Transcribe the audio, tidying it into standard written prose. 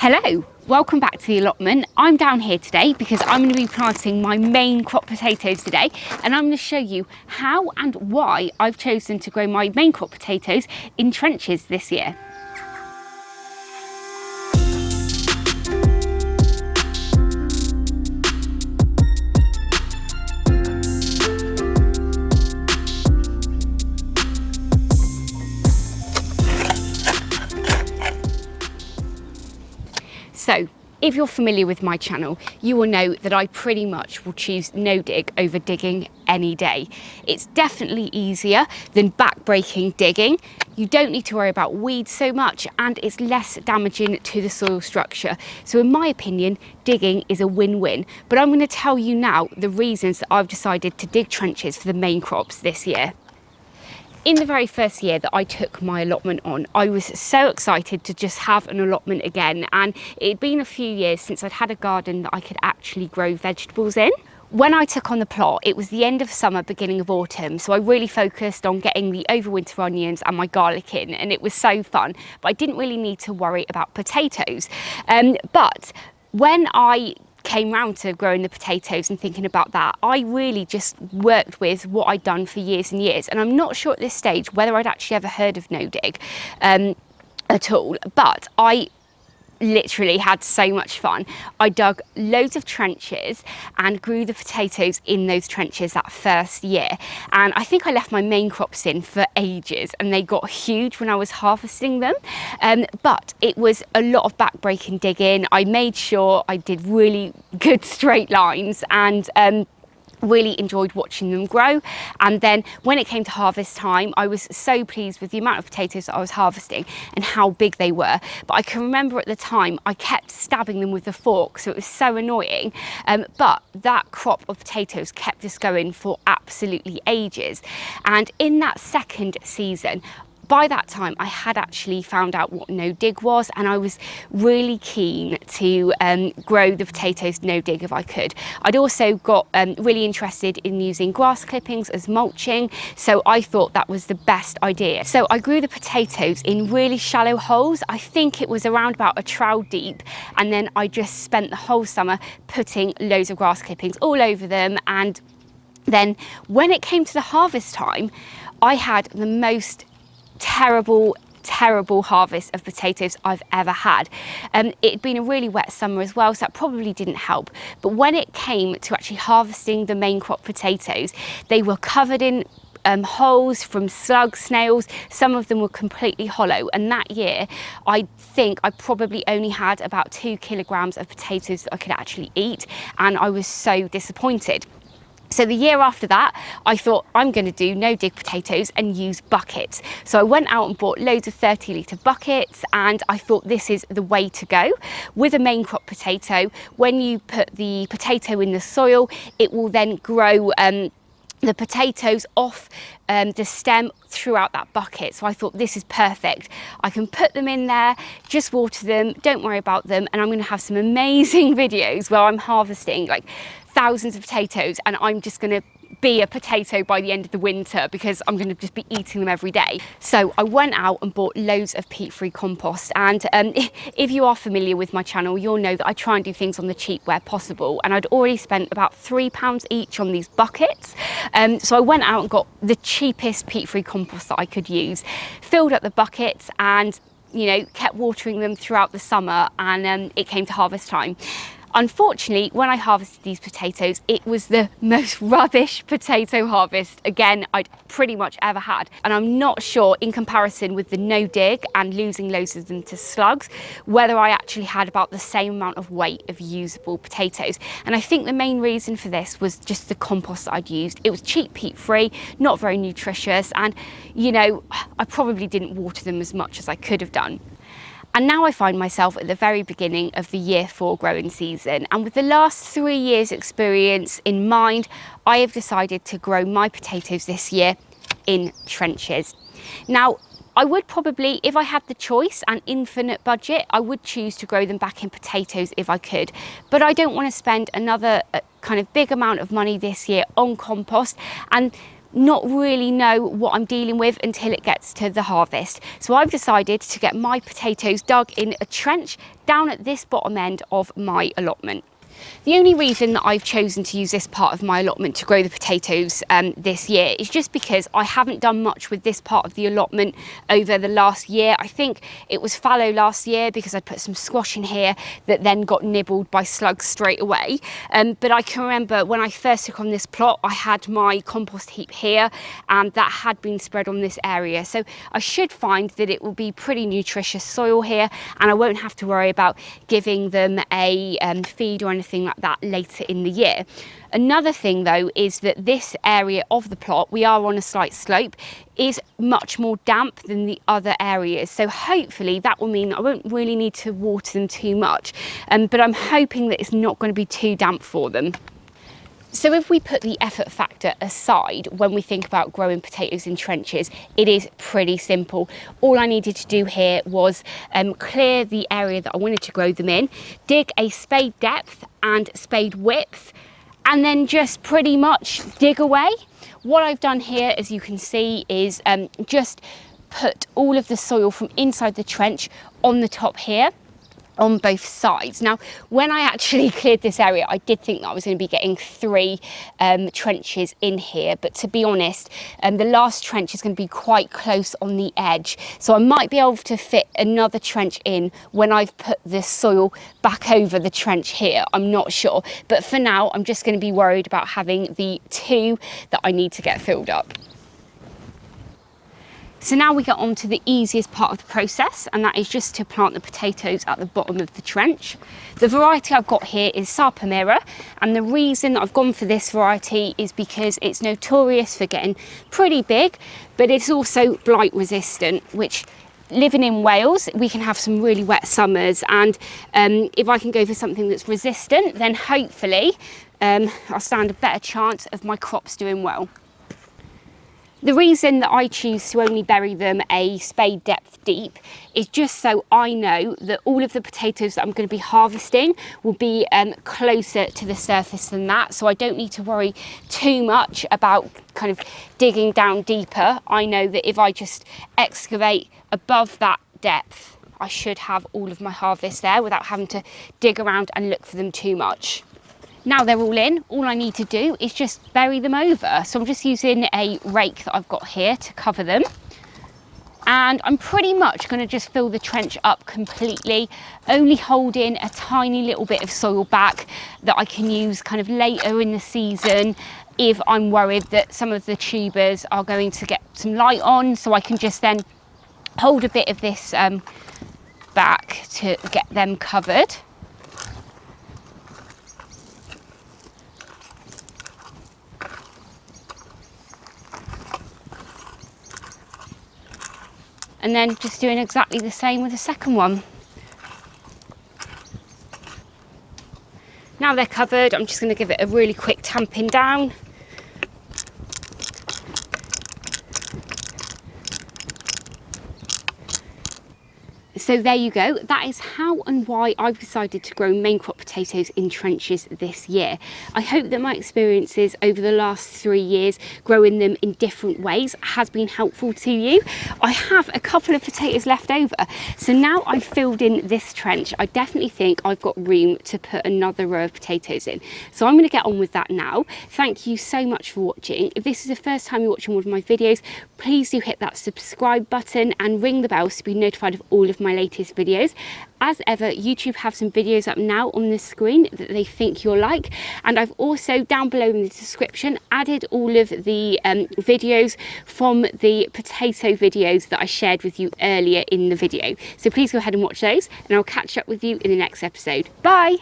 Hello, welcome back to the allotment. I'm down here today because I'm going to be planting my main crop potatoes today, and I'm going to show you how and why I've chosen to grow my main crop potatoes in trenches this year. So, if you're familiar with my channel, you will know that I pretty much will choose no dig over digging any day. It's definitely easier than back-breaking digging. You don't need to worry about weeds so much, and it's less damaging to the soil structure. So in my opinion, digging is a win-win. But I'm going to tell you now the reasons that I've decided to dig trenches for the main crops this year. In the very first year that I took my allotment on, I was so excited to just have an allotment again, and it'd been a few years since I'd had a garden that I could actually grow vegetables in. When I took on the plot, it was the end of summer, beginning of autumn, so I really focused on getting the overwinter onions and my garlic in, and it was so fun, but I didn't really need to worry about potatoes. But when I came round to growing the potatoes and thinking about that, I really just worked with what I'd done for years and years, and I'm not sure at this stage whether I'd actually ever heard of no dig at all, but I literally had so much fun. I dug loads of trenches and grew the potatoes in those trenches that first year, and I think I left my main crops in for ages and they got huge when I was harvesting them, but it was a lot of back-breaking digging. I made sure I did really good straight lines and really enjoyed watching them grow. And then when it came to harvest time, I was so pleased with the amount of potatoes that I was harvesting and how big they were. But I can remember at the time I kept stabbing them with the fork, so it was so annoying. But that crop of potatoes kept us going for absolutely ages. And in that second season, by that time, I had actually found out what no dig was, and I was really keen to grow the potatoes no dig if I could. I'd also got really interested in using grass clippings as mulching, so I thought that was the best idea. So I grew the potatoes in really shallow holes. I think it was around about a trowel deep, and then I just spent the whole summer putting loads of grass clippings all over them. And then when it came to the harvest time, I had the most terrible harvest of potatoes I've ever had. It'd been a really wet summer as well, so that probably didn't help. But when it came to actually harvesting the main crop potatoes, they were covered in holes from slugs, snails. Some of them were completely hollow, and that year I think I probably only had about 2 kilograms of potatoes that I could actually eat, and I was so disappointed. So the year after that, I thought I'm going to do no dig potatoes and use buckets. So I went out and bought loads of 30-litre buckets, and I thought this is the way to go. With a main crop potato, when you put the potato in the soil, it will then grow the potatoes off the stem throughout that bucket. So I thought this is perfect. I can put them in there, just water them, don't worry about them, and I'm going to have some amazing videos where I'm harvesting like thousands of potatoes, and I'm just going to be a potato by the end of the winter because I'm going to just be eating them every day. So I went out and bought loads of peat-free compost, and if you are familiar with my channel, you'll know that I try and do things on the cheap where possible, and I'd already spent about £3 each on these buckets. So I went out and got the cheapest peat-free compost that I could use, filled up the buckets, and kept watering them throughout the summer, and it came to harvest time. Unfortunately, when I harvested these potatoes, it was the most rubbish potato harvest, again, I'd pretty much ever had. And I'm not sure, in comparison with the no dig and losing loads of them to slugs, whether I actually had about the same amount of weight of usable potatoes. And I think the main reason for this was just the compost that I'd used. It was cheap, peat-free, not very nutritious, and I probably didn't water them as much as I could have done. And now I find myself at the very beginning of the year 4 growing season, and with the last 3 years experience in mind, I have decided to grow my potatoes this year in trenches. Now, I would probably, if I had the choice and infinite budget, I would choose to grow them back in potatoes if I could, but I don't want to spend another kind of big amount of money this year on compost, and not really know what I'm dealing with until it gets to the harvest. So I've decided to get my potatoes dug in a trench down at this bottom end of my allotment. The only reason that I've chosen to use this part of my allotment to grow the potatoes this year is just because I haven't done much with this part of the allotment over the last year. I think it was fallow last year because I put some squash in here that then got nibbled by slugs straight away. But I can remember when I first took on this plot, I had my compost heap here and that had been spread on this area. So I should find that it will be pretty nutritious soil here and I won't have to worry about giving them a feed or anything like that later in the year. Another thing though is that this area of the plot, we are on a slight slope, is much more damp than the other areas. So hopefully that will mean I won't really need to water them too much, but I'm hoping that it's not going to be too damp for them. So if we put the effort factor aside when we think about growing potatoes in trenches, it is pretty simple. All I needed to do here was clear the area that I wanted to grow them in, dig a spade depth and spade width, and then just pretty much dig away. What I've done here, as you can see, is just put all of the soil from inside the trench on the top here, on both sides. Now, when I actually cleared this area, I did think that I was going to be getting 3 trenches in here, but to be honest, the last trench is going to be quite close on the edge, so I might be able to fit another trench in when I've put the soil back over the trench here. I'm not sure, but for now I'm just going to be worried about having the 2 that I need to get filled up. So now we get on to the easiest part of the process, and that is just to plant the potatoes at the bottom of the trench. The variety I've got here is Sapamira, and the reason that I've gone for this variety is because it's notorious for getting pretty big, but it's also blight resistant, which, living in Wales, we can have some really wet summers, and if I can go for something that's resistant, then hopefully I'll stand a better chance of my crops doing well. The reason that I choose to only bury them a spade depth deep is just so I know that all of the potatoes that I'm going to be harvesting will be closer to the surface than that, so I don't need to worry too much about kind of digging down deeper. I know that if I just excavate above that depth, I should have all of my harvest there without having to dig around and look for them too much. Now they're all in, all I need to do is just bury them over. So I'm just using a rake that I've got here to cover them. And I'm pretty much going to just fill the trench up completely, only holding a tiny little bit of soil back that I can use kind of later in the season if I'm worried that some of the tubers are going to get some light on, so I can just then hold a bit of this back to get them covered. And then just doing exactly the same with the second one. Now they're covered, I'm just going to give it a really quick tamping down. So there you go, that is how and why I've decided to grow main crop potatoes in trenches this year. I hope that my experiences over the last 3 years growing them in different ways has been helpful to you. I have a couple of potatoes left over, so now I've filled in this trench, I definitely think I've got room to put another row of potatoes in. So I'm going to get on with that now. Thank you so much for watching. If this is the first time you're watching one of my videos, please do hit that subscribe button and ring the bell to be notified of all of my latest videos. As ever, YouTube have some videos up now on the screen that they think you'll like, and I've also down below in the description added all of the videos from the potato videos that I shared with you earlier in the video. So please go ahead and watch those, and I'll catch up with you in the next episode. Bye!